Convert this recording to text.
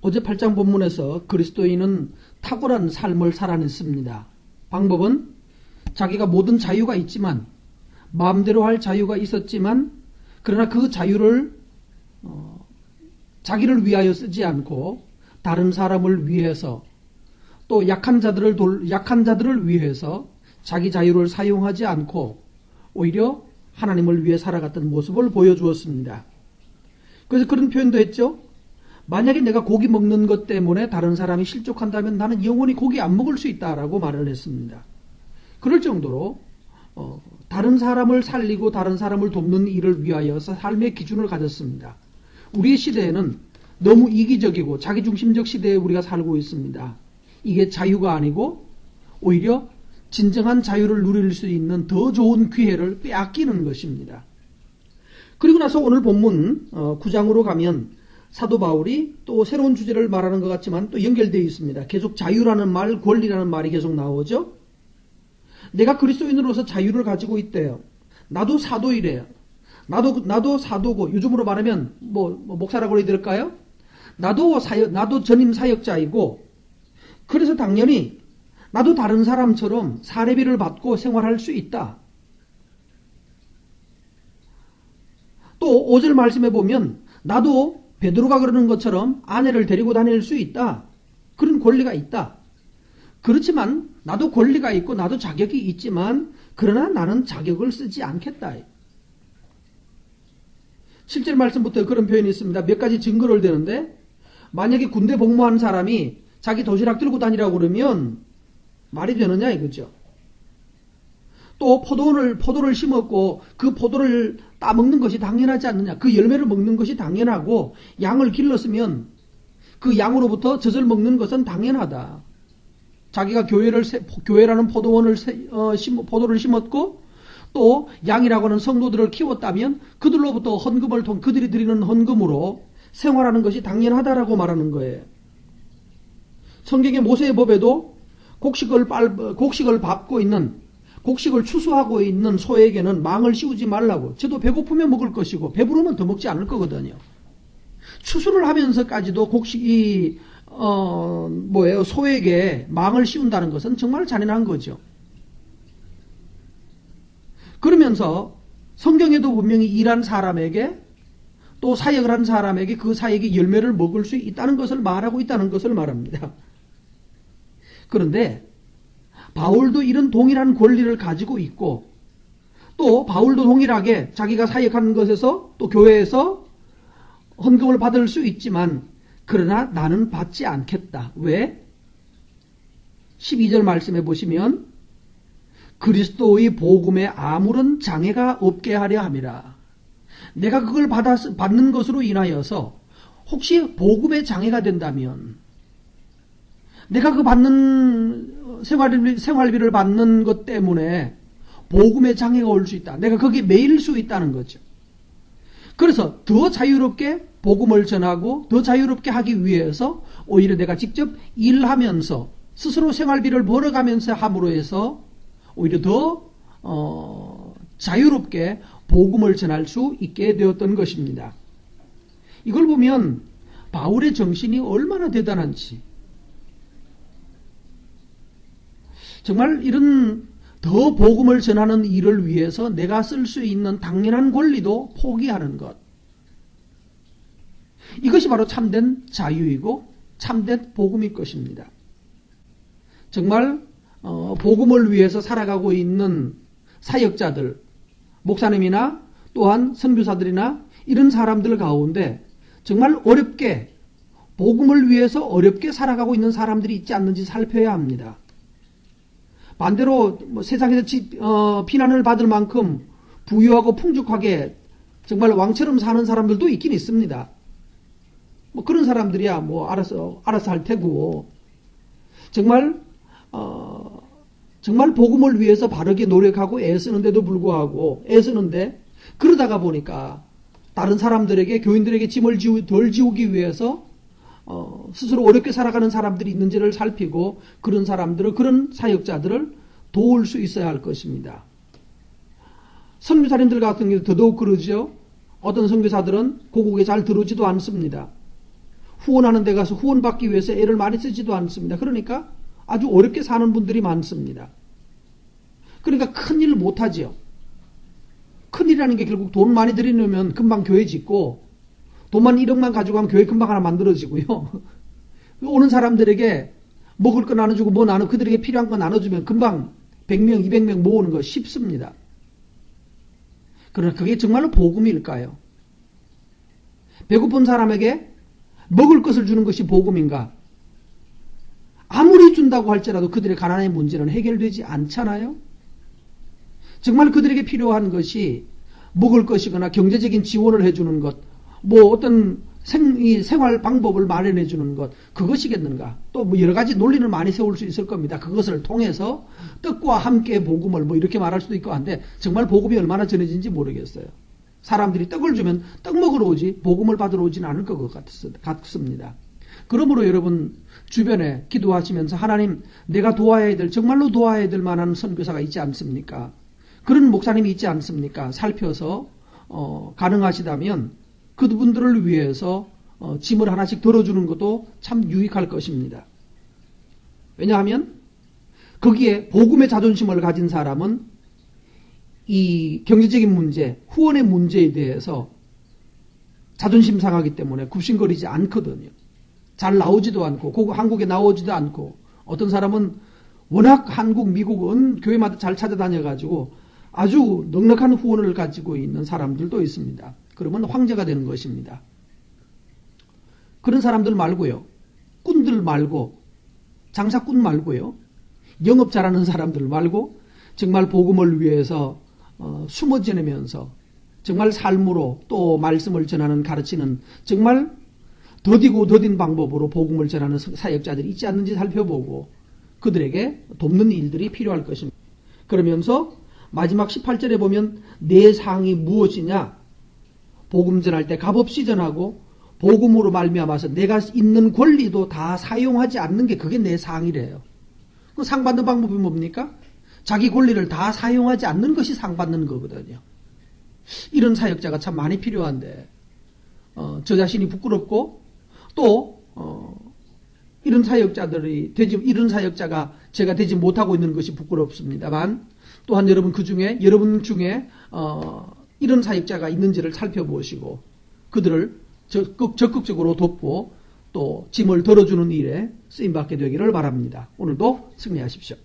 어제 8장 본문에서 그리스도인은 탁월한 삶을 살아냈습니다. 방법은 자기가 모든 자유가 있지만, 마음대로 할 자유가 있었지만, 그러나 그 자유를 자기를 위하여 쓰지 않고 다른 사람을 위해서, 또 약한 자들을 위해서 자기 자유를 사용하지 않고 오히려 하나님을 위해 살아갔던 모습을 보여주었습니다. 그래서 그런 표현도 했죠. 만약에 내가 고기 먹는 것 때문에 다른 사람이 실족한다면 나는 영원히 고기 안 먹을 수 있다라고 말을 했습니다. 그럴 정도로 다른 사람을 살리고 다른 사람을 돕는 일을 위하여 삶의 기준을 가졌습니다. 우리의 시대에는 너무 이기적이고 자기중심적 시대에 우리가 살고 있습니다. 이게 자유가 아니고 오히려 진정한 자유를 누릴 수 있는 더 좋은 기회를 빼앗기는 것입니다. 그리고 나서 오늘 본문 9장으로 가면 사도 바울이 또 새로운 주제를 말하는 것 같지만 또 연결되어 있습니다. 계속 자유라는 말, 권리라는 말이 계속 나오죠. 내가 그리스도인으로서 자유를 가지고 있대요. 나도 사도이래요. 나도 사도고, 요즘으로 말하면 목사라고 해야 될까요? 나도 전임 사역자이고, 그래서 당연히 나도 다른 사람처럼 사례비를 받고 생활할 수 있다. 또 5절 말씀해 보면 나도 베드로가 그러는 것처럼 아내를 데리고 다닐 수 있다. 그런 권리가 있다. 그렇지만 나도 권리가 있고 나도 자격이 있지만 그러나 나는 자격을 쓰지 않겠다. 7절 말씀부터 그런 표현이 있습니다. 몇 가지 증거를 대는데, 만약에 군대 복무한 사람이 자기 도시락 들고 다니라고 그러면 말이 되느냐 이거죠. 또 포도를 심었고 그 포도를 따먹는 것이 당연하지 않느냐. 그 열매를 먹는 것이 당연하고, 양을 길렀으면 그 양으로부터 젖을 먹는 것은 당연하다. 자기가 교회라는 포도를 심었고 또 양이라고 하는 성도들을 키웠다면 그들로부터 그들이 드리는 헌금으로 생활하는 것이 당연하다라고 말하는 거예요. 성경의 모세의 법에도 곡식을 추수하고 있는 소에게는 망을 씌우지 말라고. 저도 배고프면 먹을 것이고 배부르면 더 먹지 않을 거거든요. 추수를 하면서까지도 소에게 망을 씌운다는 것은 정말 잔인한 거죠. 그러면서 성경에도 분명히 일한 사람에게 또 사역을 한 사람에게 그 사역의 열매를 먹을 수 있다는 것을 말하고 있다는 것을 말합니다. 그런데 바울도 이런 동일한 권리를 가지고 있고, 또 바울도 동일하게 자기가 사역하는 것에서 또 교회에서 헌금을 받을 수 있지만 그러나 나는 받지 않겠다. 왜? 12절 말씀해 보시면 그리스도의 복음에 아무런 장애가 없게 하려 함이라. 내가 그걸 받는 것으로 인하여서 혹시 복음에 장애가 된다면, 내가 그 받는 생활비를 받는 것 때문에 복음에 장애가 올 수 있다. 내가 거기에 매일 수 있다는 거죠. 그래서 더 자유롭게 복음을 전하고 더 자유롭게 하기 위해서 오히려 내가 직접 일하면서 스스로 생활비를 벌어가면서 함으로 해서 오히려 더 자유롭게 복음을 전할 수 있게 되었던 것입니다. 이걸 보면 바울의 정신이 얼마나 대단한지, 정말 이런 더 복음을 전하는 일을 위해서 내가 쓸 수 있는 당연한 권리도 포기하는 것, 이것이 바로 참된 자유이고 참된 복음일 것입니다. 정말 복음을 위해서 살아가고 있는 사역자들, 목사님이나 또한 선교사들이나 이런 사람들 가운데 정말 어렵게 복음을 위해서 어렵게 살아가고 있는 사람들이 있지 않는지 살펴야 합니다. 반대로 세상에서 비난을 받을 만큼 부유하고 풍족하게 정말 왕처럼 사는 사람들도 있긴 있습니다. 그런 사람들이야 알아서 할 테고, 정말 복음을 위해서 바르게 노력하고 애쓰는데도 불구하고 그러다가 보니까 다른 사람들에게, 교인들에게 짐을 덜 지우기 위해서 스스로 어렵게 살아가는 사람들이 있는지를 살피고 그런 사역자들을 도울 수 있어야 할 것입니다. 선교사님들 같은 경우 더더욱 그러죠. 어떤 선교사들은 고국에 잘 들어오지도 않습니다. 후원하는 데 가서 후원받기 위해서 애를 많이 쓰지도 않습니다. 그러니까 아주 어렵게 사는 분들이 많습니다. 그러니까 큰일 못하지요. 큰일이라는 게 결국 돈 많이 들이려면 금방 교회 짓고 돈만 1억만 가지고 가면 교회 금방 하나 만들어지고요. 오는 사람들에게 먹을 거 나눠주고 뭐 그들에게 필요한 거 나눠주면 금방 100명, 200명 모으는 거 쉽습니다. 그러나 그게 정말로 복음일까요? 배고픈 사람에게 먹을 것을 주는 것이 복음인가? 아무리 준다고 할지라도 그들의 가난의 문제는 해결되지 않잖아요? 정말 그들에게 필요한 것이 먹을 것이거나 경제적인 지원을 해주는 것, 뭐 어떤 생활 방법을 마련해 주는 것, 그것이겠는가? 또 뭐 여러 가지 논리를 많이 세울 수 있을 겁니다. 그것을 통해서 떡과 함께 복음을 뭐 이렇게 말할 수도 있고 한데 정말 복음이 얼마나 전해진지 모르겠어요. 사람들이 떡을 주면 떡 먹으러 오지 복음을 받으러 오지는 않을 것 같습니다. 그러므로 여러분 주변에 기도하시면서 하나님 내가 도와야 될 정말로 도와야 될 만한 선교사가 있지 않습니까? 그런 목사님이 있지 않습니까? 살펴서 가능하시다면 그분들을 위해서 짐을 하나씩 덜어주는 것도 참 유익할 것입니다. 왜냐하면 거기에 복음의 자존심을 가진 사람은 이 경제적인 문제, 후원의 문제에 대해서 자존심 상하기 때문에 굽신거리지 않거든요. 잘 나오지도 않고 한국에 나오지도 않고 어떤 사람은 워낙 한국, 미국 교회마다 잘 찾아다녀가지고 아주 넉넉한 후원을 가지고 있는 사람들도 있습니다. 그러면 황제가 되는 것입니다. 그런 사람들 말고요. 꾼들 말고 장사꾼 말고요. 영업 잘하는 사람들 말고 정말 복음을 위해서 숨어 지내면서 정말 삶으로 또 말씀을 전하는 가르치는 정말 더디고 더딘 방법으로 복음을 전하는 사역자들이 있지 않는지 살펴보고 그들에게 돕는 일들이 필요할 것입니다. 그러면서 마지막 18절에 보면 내 상이 무엇이냐? 복음 전할 때 값없이 전하고 복음으로 말미암아서 내가 있는 권리도 다 사용하지 않는 게 그게 내 상이래요. 그 상 받는 방법이 뭡니까? 자기 권리를 다 사용하지 않는 것이 상 받는 거거든요. 이런 사역자가 참 많이 필요한데 저 자신이 부끄럽고 또 이런 사역자가 제가 되지 못하고 있는 것이 부끄럽습니다만 또한 여러분 중에 이런 사역자가 있는지를 살펴보시고 그들을 적극적으로 돕고 또 짐을 덜어주는 일에 쓰임받게 되기를 바랍니다. 오늘도 승리하십시오.